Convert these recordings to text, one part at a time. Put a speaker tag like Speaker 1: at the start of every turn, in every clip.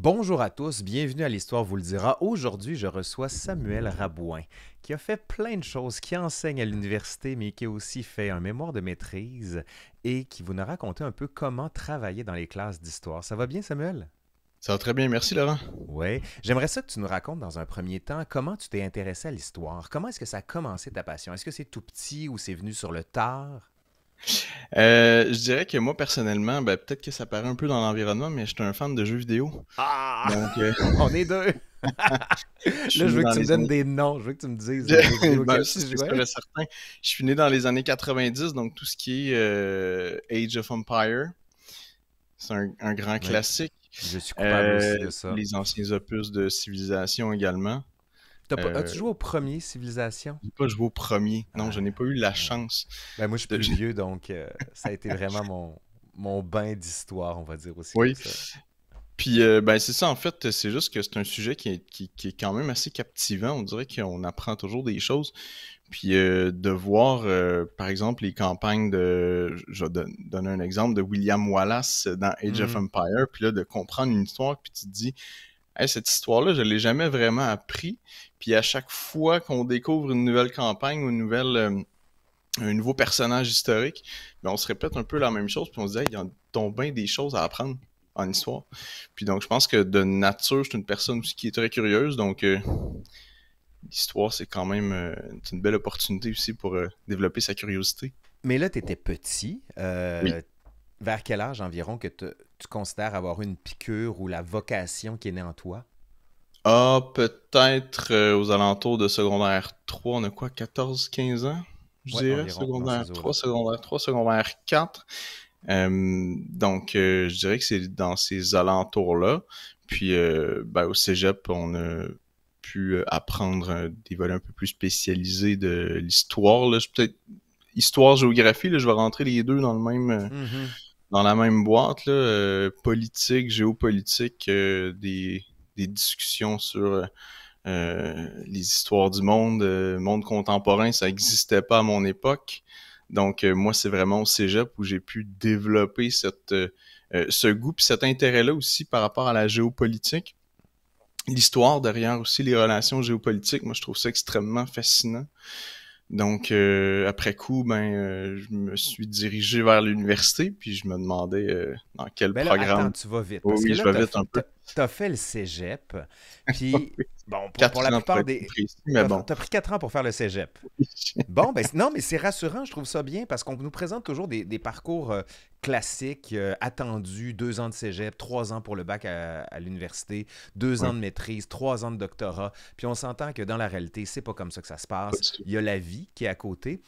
Speaker 1: Bonjour à tous, bienvenue à l'Histoire vous le dira. Aujourd'hui, je reçois Samuel Rabouin, qui a fait plein de choses, qui enseigne à l'université, mais qui a aussi fait un mémoire de maîtrise et qui vous nous raconter un peu comment travailler dans les classes d'histoire. Ça va bien, Samuel?
Speaker 2: Ça va très bien, merci Laurent.
Speaker 1: Oui. J'aimerais ça que tu nous racontes dans un premier temps comment tu t'es intéressé à l'histoire. Comment est-ce que ça a commencé ta passion? Est-ce que c'est tout petit ou c'est venu sur le tard?
Speaker 2: Je dirais que moi personnellement, peut-être que ça paraît un peu dans l'environnement, mais je suis un fan de jeux vidéo.
Speaker 1: Ah!
Speaker 2: Donc,
Speaker 1: On est deux!
Speaker 2: je suis
Speaker 1: Là, je
Speaker 2: né
Speaker 1: veux que
Speaker 2: dans
Speaker 1: tu me
Speaker 2: les
Speaker 1: donnes
Speaker 2: années...
Speaker 1: des noms. Je veux que tu me dises les jeux vidéo auxquels
Speaker 2: Ça
Speaker 1: tu
Speaker 2: c'est sûr
Speaker 1: jouais.
Speaker 2: et certain. Je suis né dans les années 90, donc tout ce qui est Age of Empire, c'est un grand
Speaker 1: Oui.
Speaker 2: classique.
Speaker 1: Je suis coupable aussi de ça.
Speaker 2: Les anciens opus de Civilisation également.
Speaker 1: As-tu
Speaker 2: Euh,
Speaker 1: joué au premier Civilisation?
Speaker 2: j'ai pas joué au premier. Non, je
Speaker 1: Ah,
Speaker 2: n'ai pas eu la
Speaker 1: ouais.
Speaker 2: chance
Speaker 1: Ben, moi, je suis
Speaker 2: de...
Speaker 1: plus vieux, donc ça a été vraiment mon bain d'histoire, on va dire aussi comme
Speaker 2: Oui.
Speaker 1: ça.
Speaker 2: Puis, c'est ça, en fait, c'est juste que c'est un sujet qui est quand même assez captivant. On dirait qu'on apprend toujours des choses. Puis, de voir, par exemple, les campagnes je vais donner un exemple de William Wallace dans Age of
Speaker 1: Mhm.
Speaker 2: Empire, puis là, de comprendre une histoire, puis tu te dis, hey, cette histoire-là, je l'ai jamais vraiment appris. Puis, à chaque fois qu'on découvre une nouvelle campagne ou un nouveau personnage historique, on se répète un peu la même chose, puis on se dit, hey, il y a donc bien des choses à apprendre en histoire. Puis donc, je pense que de nature, je suis une personne aussi qui est très curieuse, donc l'histoire, c'est quand même c'est une belle opportunité aussi pour développer sa curiosité.
Speaker 1: Mais là, tu étais petit.
Speaker 2: Oui.
Speaker 1: Vers quel âge environ que tu considères avoir eu une piqûre ou la vocation qui est née en toi?
Speaker 2: Ah, peut-être aux alentours de secondaire 3, on a quoi, 14 15 ans, je
Speaker 1: Ouais,
Speaker 2: dirais,
Speaker 1: environ dans
Speaker 2: secondaire
Speaker 1: ces
Speaker 2: 3,
Speaker 1: eaux-là.
Speaker 2: secondaire 3, secondaire 4. Donc, je dirais que c'est dans ces alentours-là. Puis, au cégep, on a pu apprendre des volets un peu plus spécialisés de l'histoire. Là, peut-être histoire, géographie. Là, je vais rentrer les deux dans le même,
Speaker 1: Mhm.
Speaker 2: dans la même boîte. Là, politique, géopolitique, des discussions sur les histoires du monde, monde contemporain, ça n'existait pas à mon époque. Donc, moi, c'est vraiment au cégep où j'ai pu développer ce goût puis cet intérêt-là aussi par rapport à la géopolitique. L'histoire derrière aussi les relations géopolitiques, moi, je trouve ça extrêmement fascinant. Donc, après coup, je me suis dirigé vers l'université, puis je me demandais dans quel
Speaker 1: Ben là, attends,
Speaker 2: programme.
Speaker 1: tu vas vite.
Speaker 2: Oui,
Speaker 1: Parce que
Speaker 2: oui,
Speaker 1: là,
Speaker 2: je vais vite un peu.
Speaker 1: t'as fait le cégep. Puis, bon, pour
Speaker 2: Quatre
Speaker 1: la
Speaker 2: ans pour
Speaker 1: plupart
Speaker 2: être plus
Speaker 1: des.
Speaker 2: précis, mais bon.
Speaker 1: T'as pris 4 ans pour faire le cégep. Bon, ben non, mais c'est rassurant, je trouve ça bien parce qu'on nous présente toujours des parcours classiques, attendus, 2 ans de cégep, 3 ans pour le bac à l'université, 2 ans
Speaker 2: Oui,
Speaker 1: de maîtrise, 3 ans de doctorat. Puis on s'entend que dans la réalité, c'est pas comme ça que ça se
Speaker 2: pas
Speaker 1: passe.
Speaker 2: du tout.
Speaker 1: Il y a la vie qui est à côté.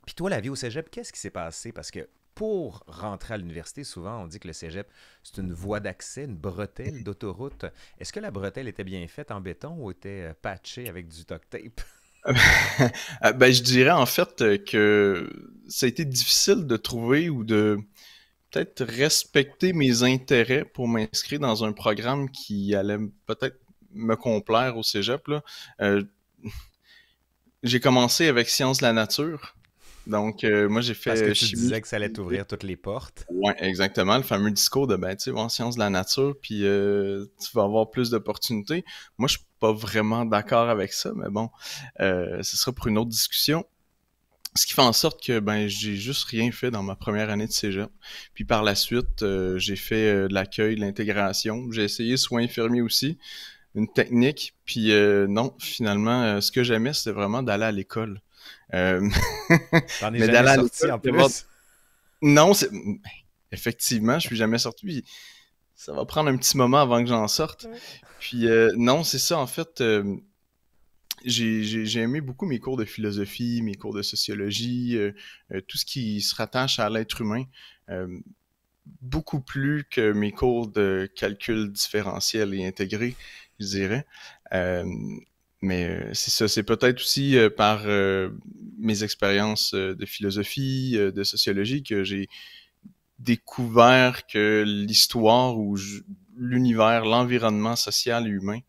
Speaker 1: Puis toi, la vie au cégep, qu'est-ce qui s'est passé? Parce que pour rentrer à l'université, souvent, on dit que le cégep, c'est une voie d'accès, une bretelle d'autoroute. Est-ce que la bretelle était bien faite en béton ou était patchée avec du duct tape?
Speaker 2: Je dirais en fait que ça a été difficile de trouver ou de peut-être respecter mes intérêts pour m'inscrire dans un programme qui allait peut-être me complaire au cégep, là. Euh, j'ai commencé avec sciences de la nature. Donc, moi, j'ai
Speaker 1: Parce que
Speaker 2: fait
Speaker 1: tu
Speaker 2: chimie
Speaker 1: disais que ça allait
Speaker 2: physique.
Speaker 1: t'ouvrir toutes les portes.
Speaker 2: Ouais, exactement. Le fameux discours de, tu sais, en sciences de la nature, puis tu vas avoir plus d'opportunités. Moi, je suis pas vraiment d'accord avec ça, mais bon, ce sera pour une autre discussion. Ce qui fait en sorte que j'ai juste rien fait dans ma première année de cégep. Puis par la suite, j'ai fait de l'accueil, de l'intégration. J'ai essayé soins infirmiers aussi, une technique. Puis non, finalement, ce que j'aimais, c'était vraiment d'aller à l'école. Euh,
Speaker 1: T'en es
Speaker 2: mais
Speaker 1: jamais
Speaker 2: d'aller à
Speaker 1: sorti
Speaker 2: l'école,
Speaker 1: en
Speaker 2: puis avoir...
Speaker 1: plus.
Speaker 2: Non, effectivement, je suis jamais sorti. Puis ça va prendre un petit moment avant que j'en sorte. Puis non, c'est ça, en fait. J'ai aimé beaucoup mes cours de philosophie, mes cours de sociologie, tout ce qui se rattache à l'être humain, euh, beaucoup plus que mes cours de calcul différentiel et intégré, je dirais. Euh, c'est ça, c'est peut-être aussi par mes expériences de philosophie, de sociologie, que j'ai découvert que l'histoire ou l'univers, l'environnement social et humain,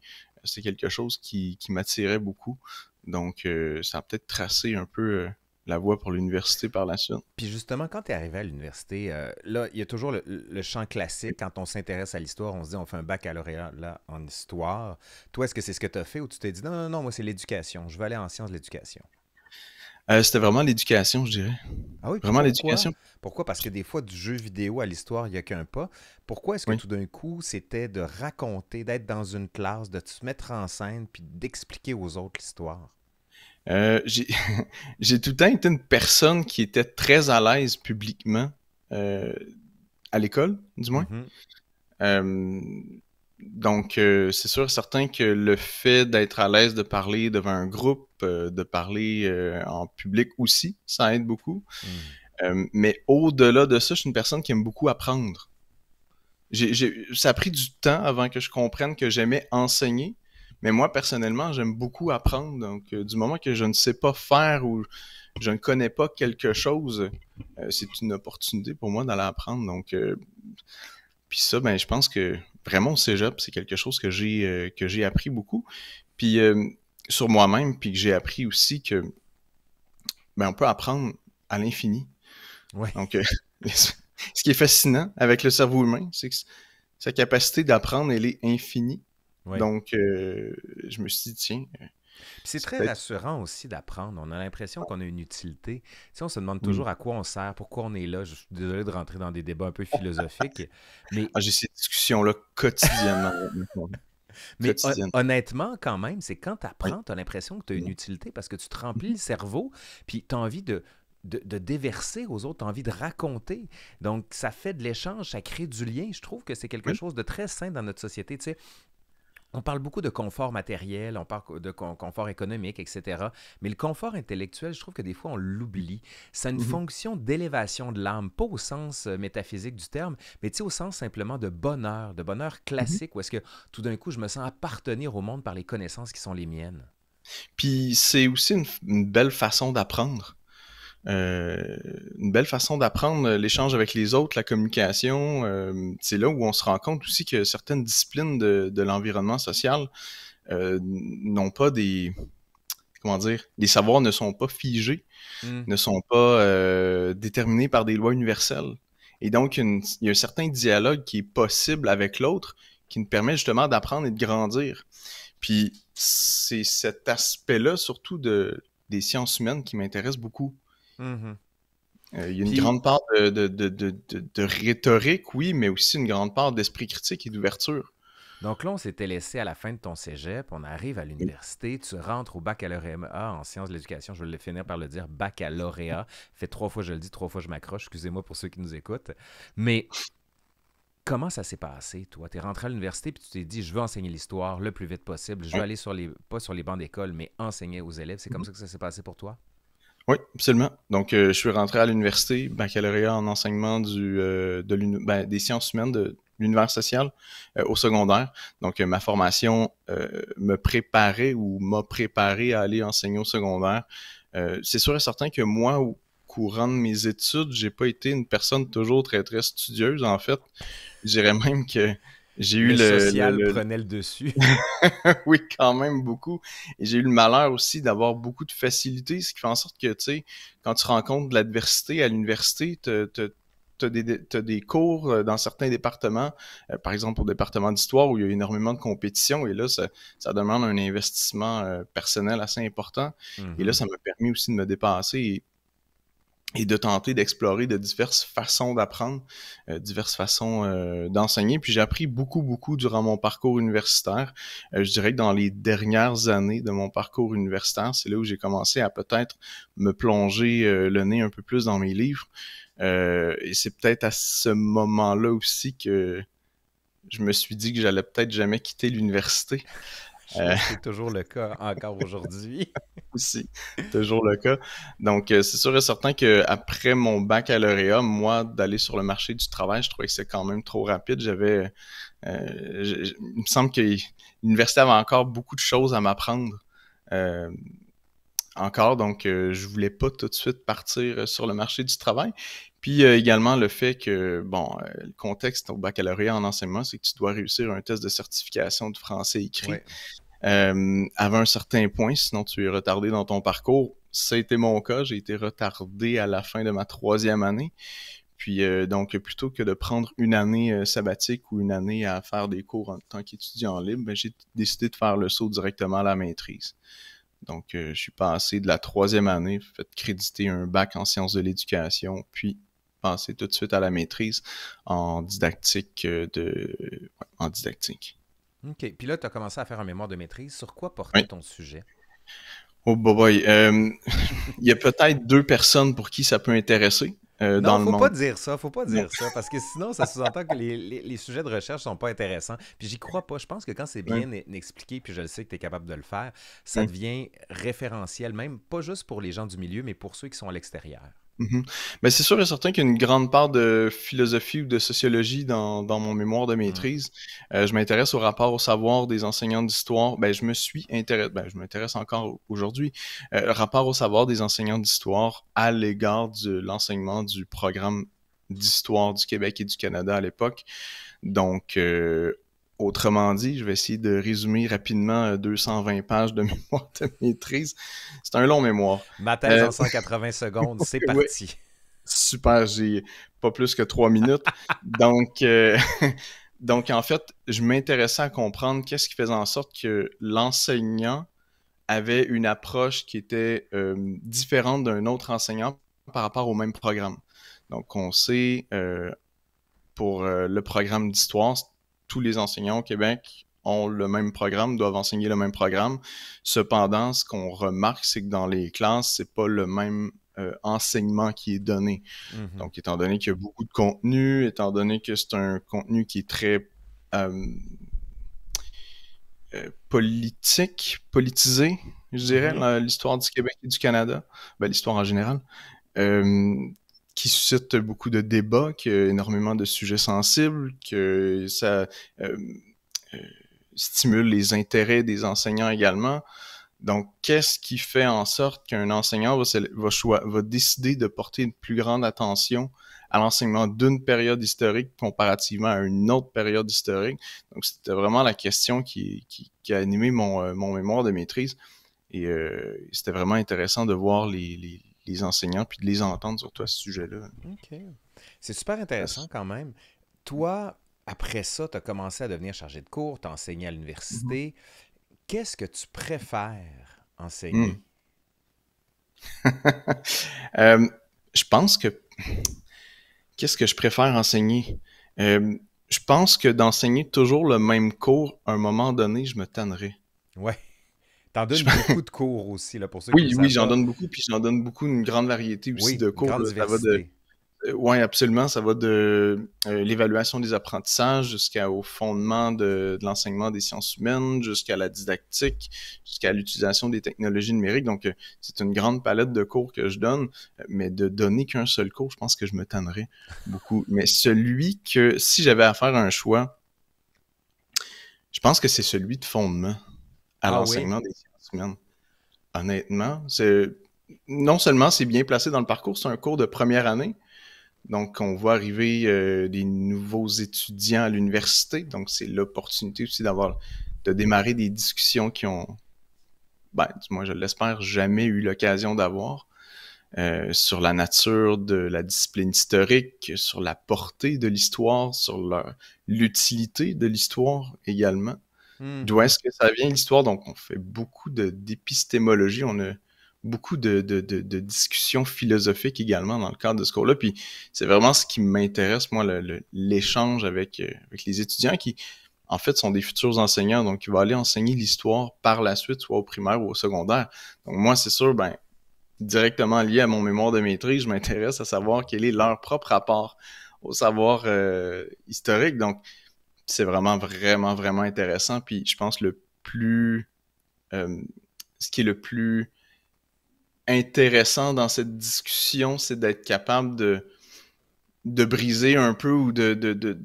Speaker 2: c'est quelque chose qui m'attirait beaucoup. Donc, ça a peut-être tracé un peu la voie pour l'université par la suite.
Speaker 1: Puis justement, quand tu es arrivé à l'université, là, il y a toujours le champ classique. Quand on s'intéresse à l'histoire, on se dit on fait un baccalauréat là, en histoire. Toi, est-ce que c'est ce que tu as fait ou tu t'es dit non, non, non, moi c'est l'éducation. Je veux aller en sciences de l'éducation.
Speaker 2: C'était vraiment l'éducation, je dirais.
Speaker 1: Ah oui, puis
Speaker 2: Vraiment
Speaker 1: pourquoi?
Speaker 2: l'éducation.
Speaker 1: Pourquoi? Parce que des fois, du jeu vidéo à l'histoire, il n'y a qu'un pas. Pourquoi est-ce que
Speaker 2: Oui.
Speaker 1: tout d'un coup, c'était de raconter, d'être dans une classe, de se mettre en scène, puis d'expliquer aux autres l'histoire?
Speaker 2: J'ai j'ai tout le temps été une personne qui était très à l'aise publiquement, euh, à l'école, du moins.
Speaker 1: Mhm,
Speaker 2: Euh, donc, c'est sûr et certain que le fait d'être à l'aise de parler devant un groupe, de parler en public aussi, ça aide beaucoup.
Speaker 1: mhm.
Speaker 2: Mais au-delà de ça, je suis une personne qui aime beaucoup apprendre. Ça a pris du temps avant que je comprenne que j'aimais enseigner. Mais moi, personnellement, j'aime beaucoup apprendre. Donc, du moment que je ne sais pas faire ou je ne connais pas quelque chose, c'est une opportunité pour moi d'aller apprendre. Donc, puis ça, ben, je pense que vraiment au cégep, c'est quelque chose que j'ai appris beaucoup. Puis sur moi-même, puis que j'ai appris aussi que ben, on peut apprendre à l'infini.
Speaker 1: Oui,
Speaker 2: Donc, ce qui est fascinant avec le cerveau humain, c'est que sa capacité d'apprendre, elle est infinie.
Speaker 1: oui.
Speaker 2: Donc, je me suis dit, tiens,
Speaker 1: Puis c'est
Speaker 2: c'est
Speaker 1: très
Speaker 2: peut-être...
Speaker 1: rassurant aussi d'apprendre. On a l'impression qu'on a une utilité. Tu sais, on se demande
Speaker 2: Oui.
Speaker 1: toujours à quoi on sert, pourquoi on est là. Je suis désolé de rentrer dans des débats un peu philosophiques, mais,
Speaker 2: Ah, j'ai ces discussions-là quotidiennement avec mes collègues.
Speaker 1: mais
Speaker 2: Quotidiennement.
Speaker 1: honnêtement, quand même, c'est quand tu
Speaker 2: Oui.
Speaker 1: apprends, tu as l'impression que tu as une utilité parce que tu te remplis le cerveau, puis tu as envie de déverser aux autres, tu as envie de raconter. Donc, ça fait de l'échange, ça crée du lien. Je trouve que c'est quelque
Speaker 2: Oui.
Speaker 1: chose de très sain dans notre société. Tu sais, on parle beaucoup de confort matériel, on parle de confort économique, etc. Mais le confort intellectuel, je trouve que des fois, on l'oublie. Ça a une
Speaker 2: Mhm.
Speaker 1: fonction d'élévation de l'âme, pas au sens métaphysique du terme, mais tu sais, au sens simplement de bonheur
Speaker 2: Mhm.
Speaker 1: classique, où est-ce que tout d'un coup, je me sens appartenir au monde par les connaissances qui sont les miennes.
Speaker 2: Puis c'est aussi une belle façon d'apprendre. Euh, une belle façon d'apprendre l'échange avec les autres, la communication. C'est là où on se rend compte aussi que certaines disciplines de l'environnement social n'ont pas des... Comment dire? Les savoirs ne sont pas figés,
Speaker 1: Hmm.
Speaker 2: ne sont pas déterminés par des lois universelles. Et donc, il y a un certain dialogue qui est possible avec l'autre qui nous permet justement d'apprendre et de grandir. Puis c'est cet aspect-là, surtout des sciences humaines, qui m'intéresse beaucoup.
Speaker 1: Mhm.
Speaker 2: Il y a une
Speaker 1: Puis,
Speaker 2: grande part de rhétorique, oui, mais aussi une grande part d'esprit critique et d'ouverture.
Speaker 1: donc là, on s'était laissé à la fin de ton cégep, on arrive à l'université, tu rentres au baccalauréat en sciences de l'éducation, je vais le finir par le dire, baccalauréat. Fait 3 fois je le dis, 3 fois je m'accroche, excusez-moi pour ceux qui nous écoutent. Mais comment ça s'est passé, toi? Tu es rentré à l'université puis tu t'es dit, je veux enseigner l'histoire le plus vite possible, je veux
Speaker 2: Oui,
Speaker 1: aller pas sur les bancs d'école, mais enseigner aux élèves. C'est comme ça que ça s'est passé pour toi?
Speaker 2: oui, absolument. Donc, je suis rentré à l'université, baccalauréat en enseignement des sciences humaines de l'univers social au secondaire. Donc, ma formation me préparait ou m'a préparé à aller enseigner au secondaire. C'est sûr et certain que moi, au courant de mes études, j'ai pas été une personne toujours très, très studieuse. En fait, je dirais même que j'ai eu
Speaker 1: Le social prenait le dessus.
Speaker 2: oui, quand même beaucoup. Et j'ai eu le malheur aussi d'avoir beaucoup de facilité, ce qui fait en sorte que, tu sais, quand tu rencontres de l'adversité à l'université, t'as des cours dans certains départements, par exemple au département d'histoire où il y a énormément de compétition, et là, ça demande un investissement personnel assez important. Et là,
Speaker 1: Mhm.
Speaker 2: ça m'a permis aussi de me dépasser et de tenter d'explorer de diverses façons d'apprendre, diverses façons d'enseigner. Puis j'ai appris beaucoup, beaucoup durant mon parcours universitaire. Je dirais que dans les dernières années de mon parcours universitaire, c'est là où j'ai commencé à peut-être me plonger le nez un peu plus dans mes livres. Et c'est peut-être à ce moment-là aussi que je me suis dit que j'allais peut-être jamais quitter l'université. Euh,
Speaker 1: C'est toujours le cas encore aujourd'hui.
Speaker 2: aussi, toujours le cas. Donc, c'est sûr et certain que après mon baccalauréat, moi, d'aller sur le marché du travail, je trouvais que c'est quand même trop rapide. Il me semble que l'université avait encore beaucoup de choses à m'apprendre. Euh, encore, donc je voulais pas tout de suite partir sur le marché du travail. Puis également le fait que, bon, le contexte au baccalauréat en enseignement, c'est que tu dois réussir un test de certification de français écrit
Speaker 1: Ouais.
Speaker 2: avant un certain point, sinon tu es retardé dans ton parcours. ça a été mon cas. J'ai été retardé à la fin de ma 3e année. Puis donc, plutôt que de prendre une année sabbatique ou une année à faire des cours en tant qu'étudiant libre, ben, j'ai décidé de faire le saut directement à la maîtrise. Donc, je suis passé de la 3e année, fait créditer un bac en sciences de l'éducation, puis passé tout de suite à la maîtrise en didactique en didactique.
Speaker 1: OK. Puis là, tu as commencé à faire un mémoire de maîtrise. Sur quoi portait
Speaker 2: Oui.
Speaker 1: ton sujet?
Speaker 2: Oh boy, il y a peut-être 2 personnes pour qui ça peut intéresser
Speaker 1: Non,
Speaker 2: dans le
Speaker 1: faut pas
Speaker 2: monde.
Speaker 1: dire ça, faut pas
Speaker 2: Non.
Speaker 1: dire ça, parce que sinon, ça sous-entend que les sujets de recherche sont pas intéressants. Puis j'y crois pas. Je pense que quand c'est
Speaker 2: Ouais.
Speaker 1: bien expliqué, puis je le sais que tu es capable de le faire, ça
Speaker 2: Mm.
Speaker 1: devient référentiel, même pas juste pour les gens du milieu, mais pour ceux qui sont à l'extérieur.
Speaker 2: Mhm. Ben, c'est sûr et certain qu'il y a une grande part de philosophie ou de sociologie dans mon mémoire de
Speaker 1: Mm.
Speaker 2: maîtrise. Je m'intéresse au rapport au savoir des enseignants d'histoire. Ben, je m'intéresse encore aujourd'hui. Le rapport au savoir des enseignants d'histoire à l'égard de l'enseignement du programme d'histoire du Québec et du Canada à l'époque. Donc, autrement dit, je vais essayer de résumer rapidement 220 pages de mémoire de maîtrise. C'est un long mémoire.
Speaker 1: Ma thèse en 180 secondes, c'est
Speaker 2: Oui,
Speaker 1: parti.
Speaker 2: super, j'ai pas plus que 3 minutes. Donc, donc en fait, je m'intéressais à comprendre qu'est-ce qui faisait en sorte que l'enseignant avait une approche qui était différente d'un autre enseignant par rapport au même programme. Donc, on sait, pour le programme d'histoire, tous les enseignants au Québec ont le même programme, doivent enseigner le même programme. Cependant, ce qu'on remarque, c'est que dans les classes, c'est pas le même enseignement qui est donné.
Speaker 1: Mhm.
Speaker 2: Donc, étant donné qu'il y a beaucoup de contenu, étant donné que c'est un contenu qui est très euh, politisé, je
Speaker 1: Mhm.
Speaker 2: dirais, l'histoire du Québec et du Canada, ben, l'histoire en général, euh, qui suscite beaucoup de débats, qui a énormément de sujets sensibles, que ça euh, euh, stimule les intérêts des enseignants également. Donc, qu'est-ce qui fait en sorte qu'un enseignant va décider de porter une plus grande attention à l'enseignement d'une période historique comparativement à une autre période historique? Donc, c'était vraiment la question qui a animé mon mémoire de maîtrise. Et c'était vraiment intéressant de voir les enseignants puis de les entendre surtout à ce sujet-là.
Speaker 1: OK. C'est super intéressant quand même. Toi, après ça, tu as commencé à devenir chargé de cours, tu as enseigné à
Speaker 2: Mhm.
Speaker 1: l'université. Qu'est-ce que tu préfères enseigner?
Speaker 2: Hmm. Euh, je pense que qu'est-ce que je préfère enseigner? Euh, je pense que d'enseigner toujours le même cours, à un moment donné, je me tannerais.
Speaker 1: Ouais. T'en
Speaker 2: Je-
Speaker 1: donnes beaucoup de cours aussi, là, pour ceux qui ne le
Speaker 2: Oui, oui,
Speaker 1: savent
Speaker 2: j'en
Speaker 1: pas.
Speaker 2: donne beaucoup, puis j'en donne beaucoup, une grande variété aussi
Speaker 1: Oui,
Speaker 2: de
Speaker 1: une
Speaker 2: cours,
Speaker 1: grande
Speaker 2: là. Ça va de
Speaker 1: diversité.
Speaker 2: Oui, absolument. Ça va de l'évaluation des apprentissages jusqu'au fondement de l'enseignement des sciences humaines, jusqu'à la didactique, jusqu'à l'utilisation des technologies numériques. Donc, c'est une grande palette de cours que je donne, mais de donner qu'un seul cours, je pense que je me tannerais beaucoup. Mais celui que, si j'avais à faire un choix, je pense que c'est celui de fondement à
Speaker 1: Ah oui?
Speaker 2: l'enseignement des sciences humaines. Honnêtement, non seulement c'est bien placé dans le parcours, c'est un cours de première année. Donc, on voit arriver des nouveaux étudiants à l'université. Donc, c'est l'opportunité aussi de démarrer des discussions qui ont, ben, du moins, je l'espère, jamais eu l'occasion d'avoir sur la nature de la discipline historique, sur la portée de l'histoire, sur l'utilité de l'histoire également. D'où
Speaker 1: Mhm.
Speaker 2: est-ce que ça vient l'histoire? Donc, on fait beaucoup d'épistémologie, on a beaucoup de discussions philosophiques également dans le cadre de ce cours-là. Puis c'est vraiment ce qui m'intéresse, moi, l'échange avec les étudiants qui, en fait, sont des futurs enseignants. Donc, ils vont aller enseigner l'histoire par la suite, soit au primaire ou au secondaire. Donc, moi, c'est sûr, ben, directement lié à mon mémoire de maîtrise, je m'intéresse à savoir quel est leur propre rapport au savoir historique. Donc, c'est vraiment, vraiment, vraiment intéressant. Puis je pense euh, ce qui est le plus intéressant dans cette discussion, c'est d'être capable de briser un peu ou de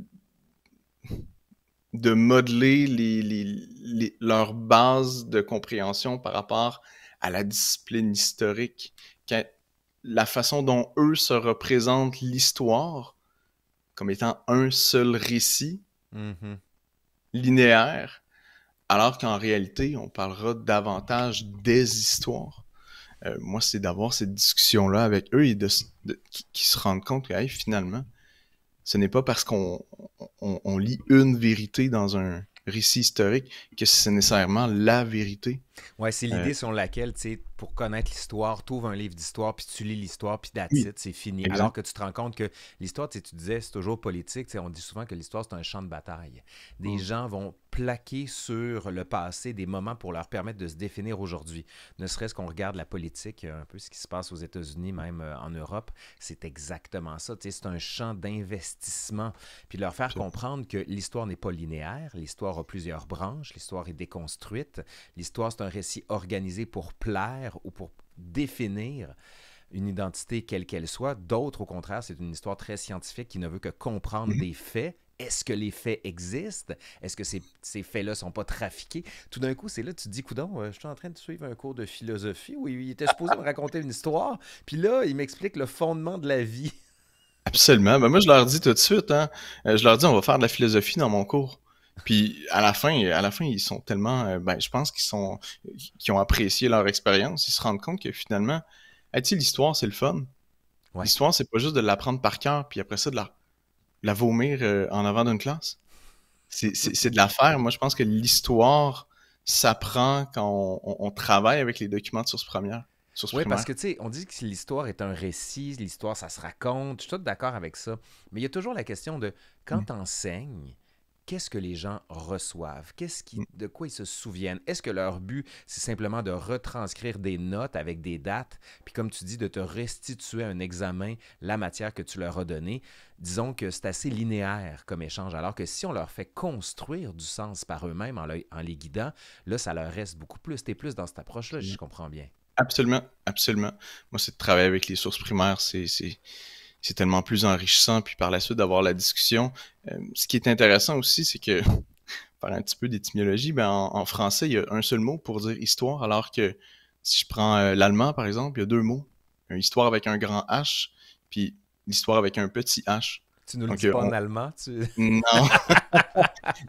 Speaker 2: modeler leur base de compréhension par rapport à la discipline historique. La façon dont eux se représentent l'histoire comme étant un seul récit
Speaker 1: Mhm.
Speaker 2: linéaire, alors qu'en réalité, on parlera davantage des histoires. moi, c'est d'avoir cette discussion-là avec eux et qu'ils se rendent compte que, hey, finalement, ce n'est pas parce qu'on lit une vérité dans un récit historique que c'est nécessairement la vérité.
Speaker 1: Ouais, c'est
Speaker 2: Euh,
Speaker 1: l'idée selon laquelle, tu sais, pour connaître l'histoire, tu ouvres un livre d'histoire, puis tu lis l'histoire, puis that's
Speaker 2: oui,
Speaker 1: it, c'est fini. Alors
Speaker 2: exact.
Speaker 1: que tu te rends compte que l'histoire, tu sais, tu disais, c'est toujours politique. Tu sais, on dit souvent que l'histoire, c'est un champ de bataille. Des
Speaker 2: Mm.
Speaker 1: gens vont plaquer sur le passé des moments pour leur permettre de se définir aujourd'hui. Ne serait-ce qu'on regarde la politique, un peu ce qui se passe aux États-Unis, même en Europe, c'est exactement ça. Tu sais, c'est un champ d'investissement. Puis de leur faire comprendre que l'histoire n'est pas linéaire, l'histoire a plusieurs branches, l'histoire est déconstruite, l'histoire, c'est un récit organisé pour plaire ou pour définir une identité quelle qu'elle soit. D'autres, au contraire, c'est une histoire très scientifique qui ne veut que comprendre
Speaker 2: Mhm.
Speaker 1: des faits. Est-ce que les faits existent? Est-ce que ces faits-là ne sont pas trafiqués? Tout d'un coup, c'est là, tu te dis, coudon, je suis en train de suivre un cours de philosophie où il était supposé me raconter une histoire, puis là, il m'explique le fondement de la vie.
Speaker 2: Absolument. Ben moi, je leur dis tout de suite, hein, je leur dis, on va faire de la philosophie dans mon cours. Puis à la fin, ils sont tellement, ben, je pense qu'ils ont apprécié leur expérience. Ils se rendent compte que finalement, hey, tu sais, l'histoire, c'est le fun.
Speaker 1: Ouais.
Speaker 2: L'histoire, c'est pas juste de l'apprendre par cœur, puis après ça, de la vomir en avant d'une classe. C'est de la faire. Moi, je pense que l'histoire s'apprend quand on travaille avec les documents de source
Speaker 1: Oui, parce
Speaker 2: primaire.
Speaker 1: que, tu sais, on dit que l'histoire est un récit, l'histoire, ça se raconte. Je suis tout d'accord avec ça. Mais il y a toujours la question de quand
Speaker 2: Mm.
Speaker 1: tu enseignes, qu'est-ce que les gens reçoivent?
Speaker 2: Mm.
Speaker 1: De quoi ils se souviennent? Est-ce que leur but, c'est simplement de retranscrire des notes avec des dates, puis comme tu dis, de te restituer à un examen la matière que tu leur as donnée? Disons que c'est assez linéaire comme échange, alors que si on leur fait construire du sens par eux-mêmes en les guidant, là, ça leur reste beaucoup plus. T'es plus dans cette approche-là, je comprends bien.
Speaker 2: Absolument, absolument. Moi, c'est de travailler avec les sources primaires, c'est tellement plus enrichissant. Puis par la suite, d'avoir la discussion. Ce qui est intéressant aussi, c'est que, par un petit peu d'étymologie, ben, en français, il y a un seul mot pour dire histoire, alors que si je prends l'allemand, par exemple, il y a deux mots. Une histoire avec un grand H, puis l'histoire avec un petit H.
Speaker 1: Tu nous le
Speaker 2: Donc,
Speaker 1: dis pas en allemand,
Speaker 2: non,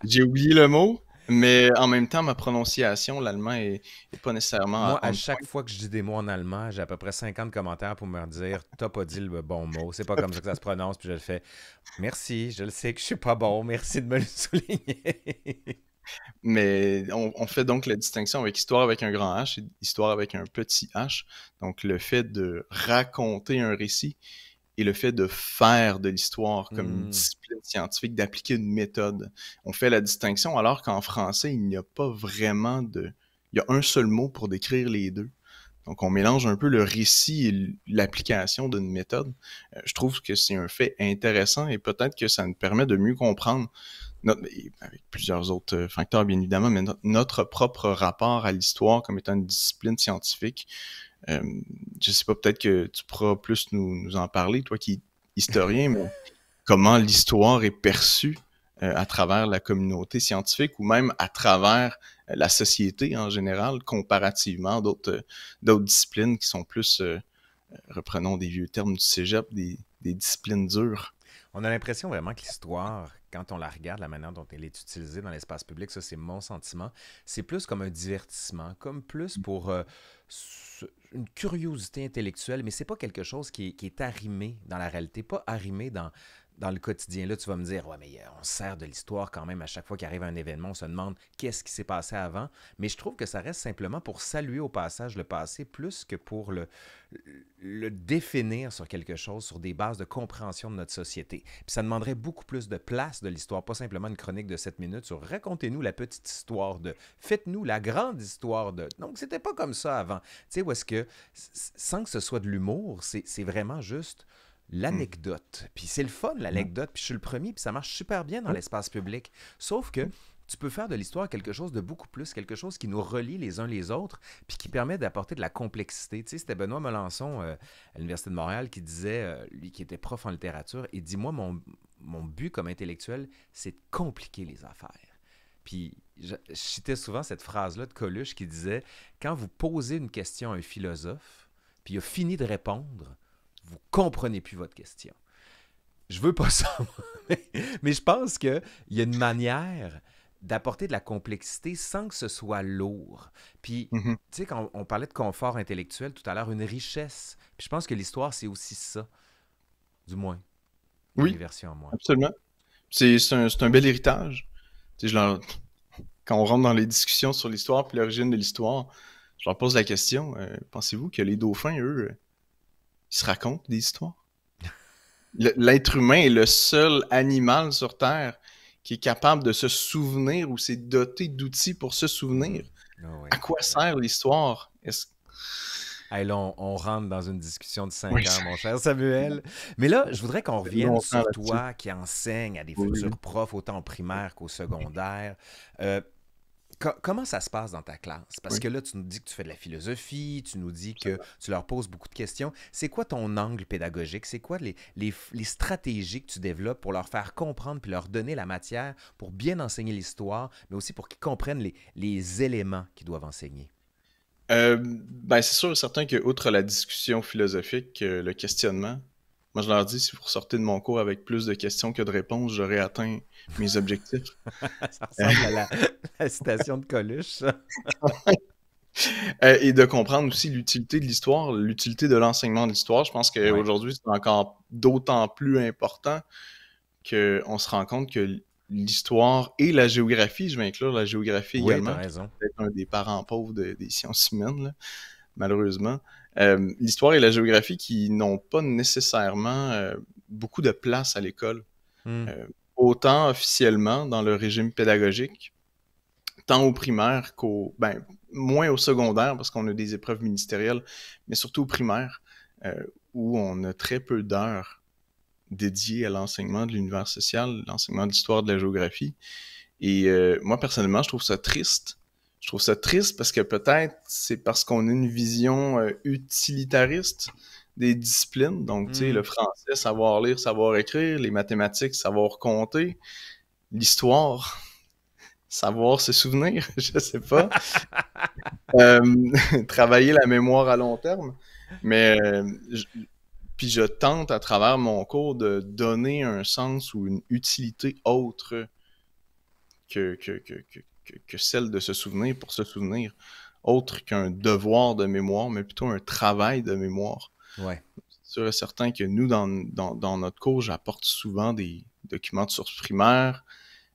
Speaker 2: j'ai oublié le mot, mais en même temps, ma prononciation, l'allemand est pas nécessairement
Speaker 1: Moi, à
Speaker 2: on
Speaker 1: chaque
Speaker 2: point.
Speaker 1: fois que je dis des mots en allemand, j'ai à peu près 50 commentaires pour me dire t'as pas dit le bon mot, c'est pas comme ça que ça se prononce, puis je le fais. Merci, je le sais que je suis pas bon, merci de me le souligner.
Speaker 2: Mais on fait donc la distinction avec histoire avec un grand H et histoire avec un petit H. Donc le fait de raconter un récit et le fait de faire de l'histoire comme une
Speaker 1: Hmm.
Speaker 2: discipline scientifique, d'appliquer une méthode. On fait la distinction alors qu'en français, il n'y a pas vraiment de... Il y a un seul mot pour décrire les deux. Donc on mélange un peu le récit et l'application d'une méthode. Je trouve que c'est un fait intéressant et peut-être que ça nous permet de mieux comprendre avec plusieurs autres facteurs bien évidemment, mais notre propre rapport à l'histoire comme étant une discipline scientifique. Euh, je sais pas, peut-être que tu pourras plus nous en parler, toi qui es historien, mais comment l'histoire est perçue à travers la communauté scientifique ou même à travers la société en général, comparativement à d'autres disciplines qui sont plus, reprenons des vieux termes du cégep, des disciplines dures.
Speaker 1: On a l'impression vraiment que l'histoire, quand on la regarde, la manière dont elle est utilisée dans l'espace public, ça c'est mon sentiment, c'est plus comme un divertissement, comme plus pour une curiosité intellectuelle, mais c'est pas quelque chose qui est arrimé dans la réalité, pas arrimé dans le quotidien. Là, tu vas me dire, ouais, mais on se sert de l'histoire quand même à chaque fois qu'il arrive un événement, on se demande qu'est-ce qui s'est passé avant, mais je trouve que ça reste simplement pour saluer au passage le passé plus que pour le définir sur quelque chose, sur des bases de compréhension de notre société. Puis ça demanderait beaucoup plus de place de l'histoire, pas simplement une chronique de 7 minutes sur racontez-nous la petite histoire de, faites-nous la grande histoire de. Donc c'était pas comme ça avant. Tu sais, où est-ce que, sans que ce soit de l'humour, c'est vraiment juste
Speaker 2: Hmm.
Speaker 1: l'anecdote. Puis c'est le fun,
Speaker 2: Ouais.
Speaker 1: l'anecdote, puis je suis le premier, puis ça marche super bien dans l'espace public. Sauf que tu peux faire de l'histoire quelque chose de beaucoup plus, quelque chose qui nous relie les uns les autres, puis qui permet d'apporter de la complexité. Tu sais, c'était Benoît Melançon à l'Université de Montréal qui disait, lui qui était prof en littérature, il dit, moi, mon but comme intellectuel, c'est de compliquer les affaires. Puis je citais souvent cette phrase-là de Coluche qui disait, quand vous posez une question à un philosophe, puis il a fini de répondre, vous comprenez plus votre question. Je veux pas ça, mais je pense qu'il y a une manière d'apporter de la complexité sans que ce soit lourd. Puis,
Speaker 2: Mhm.
Speaker 1: tu sais, quand on parlait de confort intellectuel tout à l'heure, une richesse. Puis je pense que l'histoire, c'est aussi ça, du moins, dans les
Speaker 2: Oui,
Speaker 1: versions à moi.
Speaker 2: absolument. C'est un bel héritage. Tu sais, quand on rentre dans les discussions sur l'histoire puis l'origine de l'histoire, je leur pose la question, pensez-vous que les dauphins, eux, ils se racontent des histoires? L'être humain est le seul animal sur Terre qui est capable de se souvenir ou s'est doté d'outils pour se souvenir.
Speaker 1: Mhm. Ah oui,
Speaker 2: À quoi
Speaker 1: oui.
Speaker 2: sert l'histoire?
Speaker 1: Hey, là, on rentre dans une discussion de
Speaker 2: Oui,
Speaker 1: 5 heures,
Speaker 2: ça
Speaker 1: mon cher Samuel. Mais là, je voudrais qu'on
Speaker 2: fait
Speaker 1: revienne
Speaker 2: longtemps
Speaker 1: sur
Speaker 2: là-dessus.
Speaker 1: toi qui enseigne à des
Speaker 2: Oui, oui.
Speaker 1: futurs profs, autant au primaire qu'au secondaire. Euh, comment ça se passe dans ta classe? Parce
Speaker 2: Oui.
Speaker 1: que là, tu nous dis que tu fais de la philosophie, tu nous dis que tu leur poses beaucoup de questions. C'est quoi ton angle pédagogique? C'est quoi les stratégies que tu développes pour leur faire comprendre puis leur donner la matière pour bien enseigner l'histoire, mais aussi pour qu'ils comprennent les éléments qu'ils doivent enseigner?
Speaker 2: Ben, c'est sûr et certain que, outre la discussion philosophique, le questionnement, moi je leur dis, si vous ressortez de mon cours avec plus de questions que de réponses, j'aurai atteint mes objectifs.
Speaker 1: Ça ressemble à la citation de Coluche, ça.
Speaker 2: Et de comprendre aussi l'utilité de l'histoire, l'utilité de l'enseignement de l'histoire. Je pense
Speaker 1: Ouais.
Speaker 2: qu'aujourd'hui, c'est encore d'autant plus important qu'on se rend compte que l'histoire et la géographie, je vais inclure la géographie
Speaker 1: Oui, t'as
Speaker 2: également, qui est
Speaker 1: raison.
Speaker 2: peut-être un des parents pauvres des sciences humaines, là, malheureusement. L'histoire et la géographie qui n'ont pas nécessairement beaucoup de place à l'école,
Speaker 1: Hmm.
Speaker 2: autant officiellement dans le régime pédagogique, tant au primaire ben, moins au secondaire parce qu'on a des épreuves ministérielles, mais surtout au primaire, euh, où on a très peu d'heures dédiées à l'enseignement de l'univers social, l'enseignement de l'histoire de la géographie. Et moi, personnellement, je trouve ça triste. Je trouve ça triste parce que peut-être c'est parce qu'on a une vision utilitariste des disciplines. Donc, tu sais,
Speaker 1: Hmm.
Speaker 2: le français, savoir lire, savoir écrire, les mathématiques, savoir compter, l'histoire, savoir se souvenir, je sais pas. Euh, travailler la mémoire à long terme. Mais puis je tente à travers mon cours de donner un sens ou une utilité autre que celle de se souvenir pour se souvenir, autre qu'un devoir de mémoire, mais plutôt un travail de mémoire.
Speaker 1: Ouais.
Speaker 2: C'est sûr et certain que nous, dans notre cours, j'apporte souvent des documents de source primaire.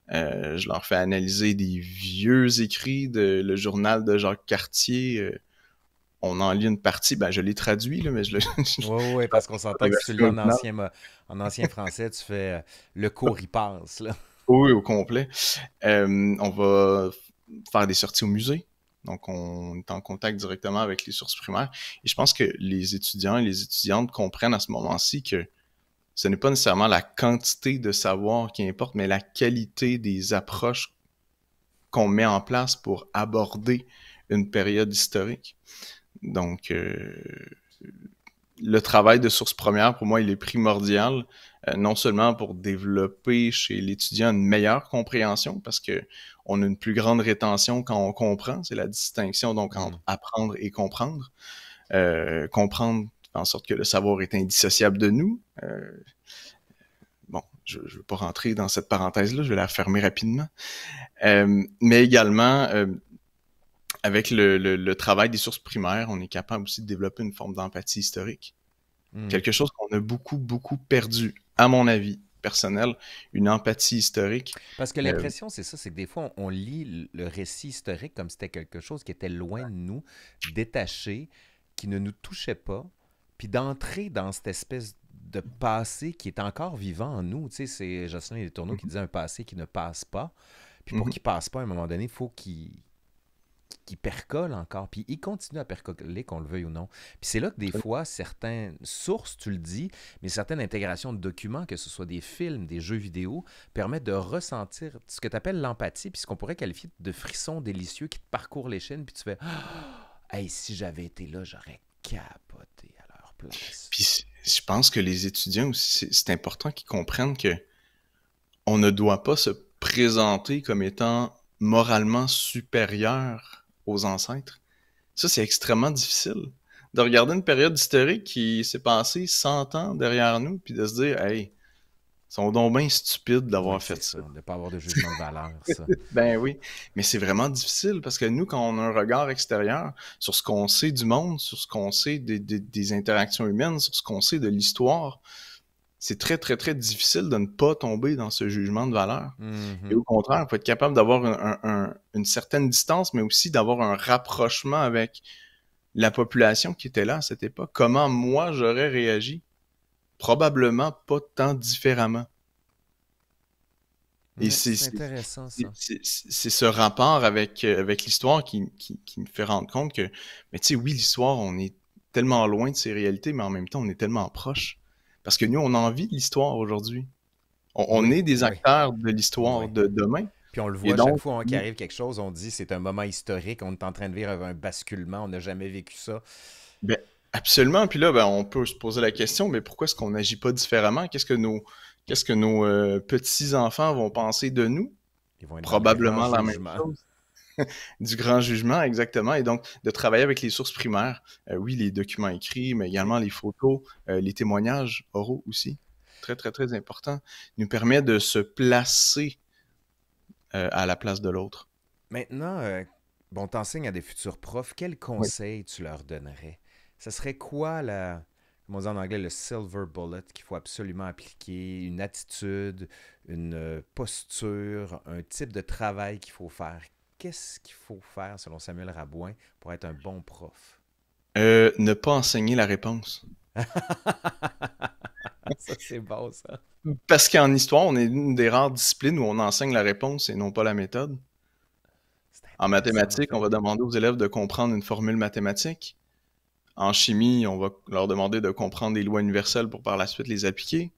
Speaker 2: Je leur fais analyser des vieux écrits de le journal de Jacques Cartier. On en lit une partie, ben je l'ai traduit, là, mais je le
Speaker 1: Oui, oui, ouais, parce qu'on
Speaker 2: traduis pas
Speaker 1: s'entend
Speaker 2: la
Speaker 1: que si tu le
Speaker 2: version
Speaker 1: lis
Speaker 2: originale.
Speaker 1: en ancien français, tu fais le cours y passe, là.
Speaker 2: Oui, au complet. On va faire des sorties au musée. Donc, on est en contact directement avec les sources primaires. Et je pense que les étudiants et les étudiantes comprennent à ce moment-ci que ce n'est pas nécessairement la quantité de savoir qui importe, mais la qualité des approches qu'on met en place pour aborder une période historique. Donc, le travail de source première, pour moi, il est primordial, non seulement pour développer chez l'étudiant une meilleure compréhension, parce que on a une plus grande rétention quand on comprend, c'est la distinction donc entre
Speaker 1: Hmm.
Speaker 2: apprendre et comprendre. Comprendre fait en sorte que le savoir est indissociable de nous. Bon, je ne veux pas rentrer dans cette parenthèse-là, je vais la fermer rapidement. Mais également, avec le travail des sources primaires, on est capable aussi de développer une forme d'empathie historique.
Speaker 1: Hmm.
Speaker 2: Quelque chose qu'on a beaucoup, beaucoup perdu, à mon avis personnel, une empathie historique.
Speaker 1: Parce que
Speaker 2: Euh,
Speaker 1: l'impression, c'est ça, c'est que des fois, on lit le récit historique comme si c'était quelque chose qui était loin de nous, détaché, qui ne nous touchait pas, puis d'entrer dans cette espèce de passé qui est encore vivant en nous. Tu sais, c'est Jocelyn Letourneau qui disait un passé qui ne passe pas. Puis pour qu'il passe pas, à un moment donné, il faut qu'il percole encore, puis il continue à percoler, qu'on le veuille ou non. Puis c'est là que des fois, certaines sources, tu le dis, mais certaines intégrations de documents, que ce soit des films, des jeux vidéo, permettent de ressentir ce que tu appelles l'empathie, puis ce qu'on pourrait qualifier de frisson délicieux qui te parcourt les chaînes, puis tu fais « Hey, si j'avais été là, j'aurais capoté à leur place. »
Speaker 2: Puis je pense que les étudiants aussi, c'est important qu'ils comprennent que on ne doit pas se présenter comme étant moralement supérieur aux ancêtres. Ça, c'est extrêmement difficile. De regarder une période historique qui s'est passée 100 ans derrière nous, puis de se dire, hey, Ils sont donc bien stupides
Speaker 1: Oui,
Speaker 2: d'avoir
Speaker 1: c'est
Speaker 2: fait
Speaker 1: ça,
Speaker 2: ça.
Speaker 1: de ne pas avoir de jugement de valeur, ça.
Speaker 2: Ben oui, mais c'est vraiment difficile parce que nous, quand on a un regard extérieur sur ce qu'on sait du monde, sur ce qu'on sait des interactions humaines, sur ce qu'on sait de l'histoire, c'est très, très, très difficile de ne pas tomber dans ce jugement de valeur. Et
Speaker 1: Mhm.
Speaker 2: au contraire, il faut être capable d'avoir une certaine distance, mais aussi d'avoir un rapprochement avec la population qui était là à cette époque. Comment moi j'aurais réagi? Probablement pas tant différemment. Et
Speaker 1: Ouais, c'est intéressant, ça.
Speaker 2: c'est ce rapport avec l'histoire qui me fait rendre compte que, mais tu sais, oui, l'histoire, on est tellement loin de ses réalités, mais en même temps, on est tellement proche. Parce que nous, on en vit l'histoire aujourd'hui. On
Speaker 1: Oui,
Speaker 2: est des
Speaker 1: oui,
Speaker 2: acteurs de l'histoire
Speaker 1: oui.
Speaker 2: de demain.
Speaker 1: Puis on le
Speaker 2: Et
Speaker 1: voit chaque
Speaker 2: donc,
Speaker 1: fois qu'il arrive quelque chose, on dit c'est un moment historique, on est en train de vivre un basculement, on n'a jamais vécu ça.
Speaker 2: ben, absolument. Puis là, ben, on peut se poser la question, mais pourquoi est-ce qu'on n'agit pas différemment? Qu'est-ce que nos petits-enfants vont penser de nous?
Speaker 1: Ils vont être dans le grand
Speaker 2: Probablement la même
Speaker 1: jugement.
Speaker 2: chose. Du grand jugement, exactement. Et donc, de travailler avec les sources primaires. Oui, les documents écrits, mais
Speaker 1: OK.
Speaker 2: également les photos, les témoignages oraux aussi. Très, très, très important. Nous permet de se placer à la place de l'autre.
Speaker 1: Maintenant, bon, t'enseignes à des futurs profs, quels
Speaker 2: Oui.
Speaker 1: conseils tu leur donnerais? Ce serait quoi comme on dit en anglais, le silver bullet qu'il faut absolument appliquer, une attitude, une posture, un type de travail qu'il faut faire? Qu'est-ce qu'il faut faire, selon Samuel Rabouin, pour être un bon prof?
Speaker 2: Ne pas enseigner la réponse.
Speaker 1: Ça, c'est bon, ça.
Speaker 2: Parce qu'en histoire, on est une des rares disciplines où on enseigne la réponse et non pas la méthode.
Speaker 1: C'est
Speaker 2: En
Speaker 1: intéressant, en
Speaker 2: mathématiques, on
Speaker 1: fait.
Speaker 2: va demander aux élèves de comprendre une formule mathématique. En chimie, on va leur demander de comprendre des lois universelles pour par la suite les appliquer.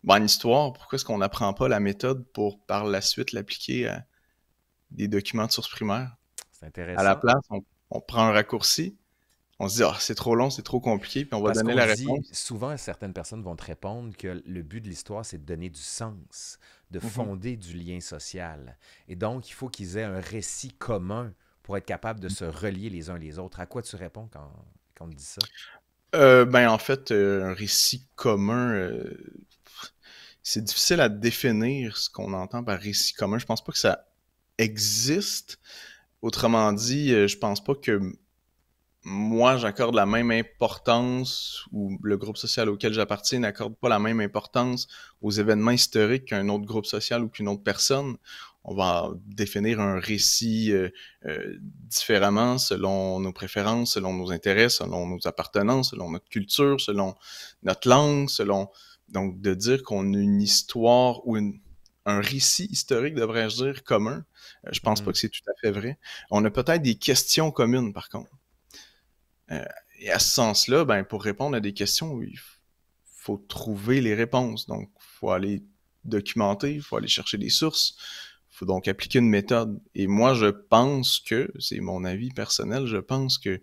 Speaker 2: Ben, en histoire, pourquoi est-ce qu'on n'apprend pas la méthode pour par la suite l'appliquer à des documents de source primaire?
Speaker 1: C'est
Speaker 2: À la
Speaker 1: intéressant.
Speaker 2: place, on prend un raccourci, on se dit ah, c'est trop long, c'est trop compliqué, puis on va
Speaker 1: Parce
Speaker 2: donner
Speaker 1: qu'on
Speaker 2: la
Speaker 1: dit,
Speaker 2: réponse.
Speaker 1: souvent, certaines personnes vont te répondre que le but de l'histoire, c'est de donner du sens, de
Speaker 2: Mhm.
Speaker 1: fonder du lien social. Et donc, il faut qu'ils aient un récit commun pour être capable de se relier les uns les autres. À quoi tu réponds quand on te dit ça?
Speaker 2: Ben en fait, un récit commun, c'est difficile à définir ce qu'on entend par récit commun. Je pense pas que ça existe. Autrement dit, je pense pas que moi, j'accorde la même importance ou le groupe social auquel j'appartiens n'accorde pas la même importance aux événements historiques qu'un autre groupe social ou qu'une autre personne. On va définir un récit différemment selon nos préférences, selon nos intérêts, selon nos appartenances, selon notre culture, selon notre langue, selon... Donc, de dire qu'on a une histoire ou un récit historique, devrais-je dire, commun, je pense pas
Speaker 1: Hmm.
Speaker 2: que c'est tout à fait vrai. On a peut-être des questions communes, par contre. Euh, et à ce sens-là, ben, pour répondre à des questions, il faut trouver les réponses. Donc, il faut aller documenter, il faut aller chercher des sources, il faut donc appliquer une méthode. Et moi, je pense que, c'est mon avis personnel, je pense que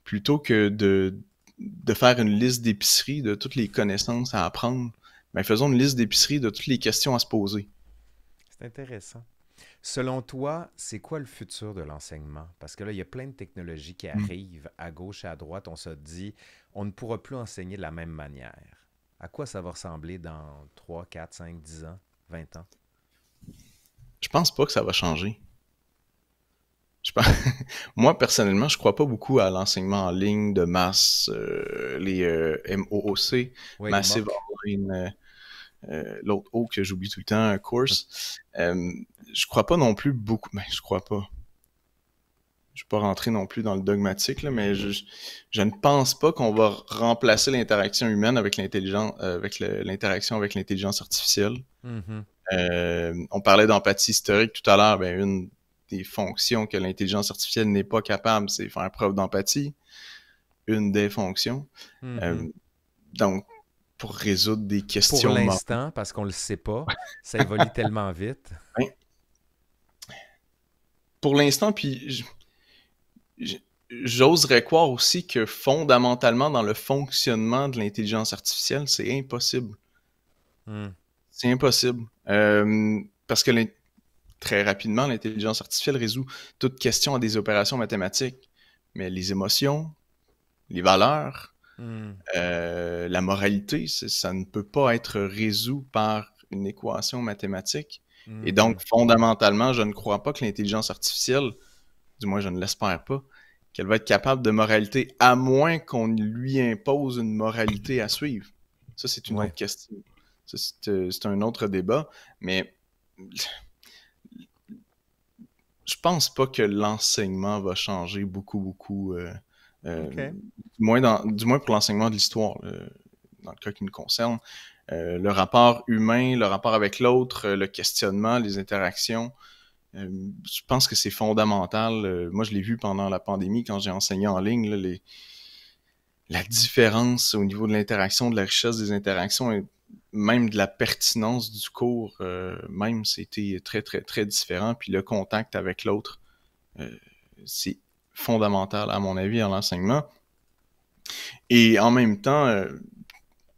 Speaker 2: plutôt que de faire une liste d'épicerie de toutes les connaissances à apprendre, ben, faisons une liste d'épicerie de toutes les questions à se poser.
Speaker 1: C'est intéressant. Selon toi, c'est quoi le futur de l'enseignement? Parce que là, il y a plein de technologies qui
Speaker 2: Mm.
Speaker 1: arrivent à gauche et à droite. On se dit, on ne pourra plus enseigner de la même manière. À quoi ça va ressembler dans 3, 4, 5, 10 ans, 20 ans?
Speaker 2: Je pense pas que ça va changer. Je pense... Moi, personnellement, je crois pas beaucoup à l'enseignement en ligne de masse, les MOOC,
Speaker 1: Oui, les
Speaker 2: Massive
Speaker 1: MOOC.
Speaker 2: Online, l'autre O que j'oublie tout le temps, Course. Je crois pas non plus beaucoup, mais je crois pas. Je vais pas rentrer non plus dans le dogmatique, là, mais je ne pense pas qu'on va remplacer l'interaction humaine avec l'intelligence, avec l'interaction avec l'intelligence artificielle.
Speaker 1: Mhm.
Speaker 2: On parlait d'empathie historique tout à l'heure. Ben, une des fonctions que l'intelligence artificielle n'est pas capable, c'est faire preuve d'empathie. Une des fonctions.
Speaker 1: Mhm.
Speaker 2: Euh, donc, pour résoudre des
Speaker 1: Pour
Speaker 2: questions morales,
Speaker 1: l'instant, parce qu'on ne le sait pas, ça évolue tellement vite.
Speaker 2: ben, pour l'instant, puis j'oserais croire aussi que fondamentalement, dans le fonctionnement de l'intelligence artificielle, c'est impossible.
Speaker 1: Hmm.
Speaker 2: C'est impossible. Parce que très rapidement, l'intelligence artificielle résout toute question à des opérations mathématiques. Mais les émotions, les valeurs,
Speaker 1: Hmm.
Speaker 2: La moralité, ça ne peut pas être résolu par une équation mathématique. Et donc,
Speaker 1: Mhm.
Speaker 2: fondamentalement, je ne crois pas que l'intelligence artificielle, du moins je ne l'espère pas, qu'elle va être capable de moralité, à moins qu'on lui impose une moralité à suivre. Ça, c'est une
Speaker 1: Ouais.
Speaker 2: autre question. Ça, c'est un autre débat, mais je pense pas que l'enseignement va changer beaucoup, beaucoup,
Speaker 1: OK.
Speaker 2: du moins pour l'enseignement de l'histoire, dans le cas qui nous concerne. Le rapport humain, le rapport avec l'autre, le questionnement, les interactions, je pense que c'est fondamental. Moi, je l'ai vu pendant la pandémie quand j'ai enseigné en ligne, là, la différence au niveau de l'interaction, de la richesse des interactions et même de la pertinence du cours, même c'était très, très, très différent. Puis le contact avec l'autre, euh, c'est fondamental à mon avis en l'enseignement. Et en même temps,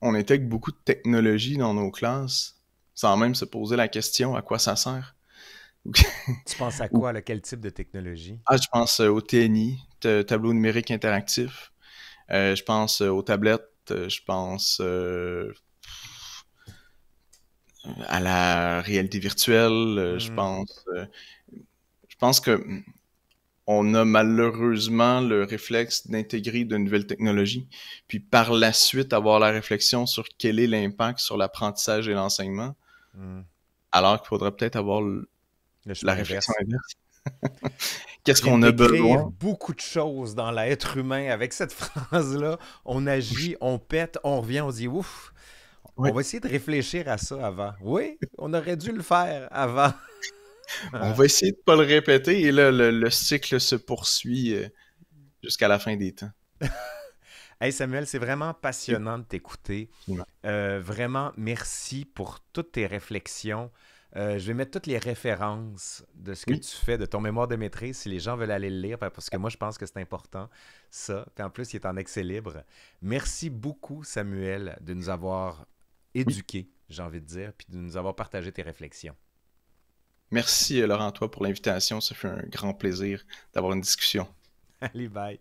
Speaker 2: on intègre beaucoup de technologie dans nos classes sans même se poser la question à quoi ça sert.
Speaker 1: Tu penses à
Speaker 2: Ou,
Speaker 1: quoi, là? Quel type de technologie?
Speaker 2: je pense au TNI, tableau numérique interactif. Je pense aux tablettes. Je pense à la réalité virtuelle.
Speaker 1: Hmm.
Speaker 2: Je pense que on a malheureusement le réflexe d'intégrer de nouvelles technologies, puis par la suite avoir la réflexion sur quel est l'impact sur l'apprentissage et l'enseignement,
Speaker 1: Hmm.
Speaker 2: alors qu'il faudrait peut-être avoir
Speaker 1: Le
Speaker 2: la
Speaker 1: chemin
Speaker 2: réflexion
Speaker 1: inverse.
Speaker 2: inverse. Qu'est-ce
Speaker 1: Tu viens de
Speaker 2: qu'on a
Speaker 1: décrire
Speaker 2: besoin?
Speaker 1: beaucoup de choses dans l'être humain avec cette phrase-là. On agit, on pète, on revient, on dit ouf.
Speaker 2: Oui,
Speaker 1: On va essayer de réfléchir à ça avant. Oui, on aurait dû le faire avant.
Speaker 2: on va essayer de pas le répéter et là, le cycle se poursuit jusqu'à la fin des temps.
Speaker 1: Hey Samuel, c'est vraiment
Speaker 2: Oui,
Speaker 1: passionnant de t'écouter.
Speaker 2: absolument.
Speaker 1: Vraiment, merci pour toutes tes réflexions. Je vais mettre toutes les références de ce que
Speaker 2: Oui,
Speaker 1: tu fais, de ton mémoire de maîtrise, si les gens veulent aller le lire, parce que moi, je pense que c'est important, ça. Puis en plus, il est en accès libre. Merci beaucoup, Samuel, de nous avoir
Speaker 2: oui.
Speaker 1: éduqués, j'ai envie de dire, puis de nous avoir partagé tes réflexions.
Speaker 2: Merci Laurent, toi, pour l'invitation. Ça fait un grand plaisir d'avoir une discussion.
Speaker 1: Allez, bye.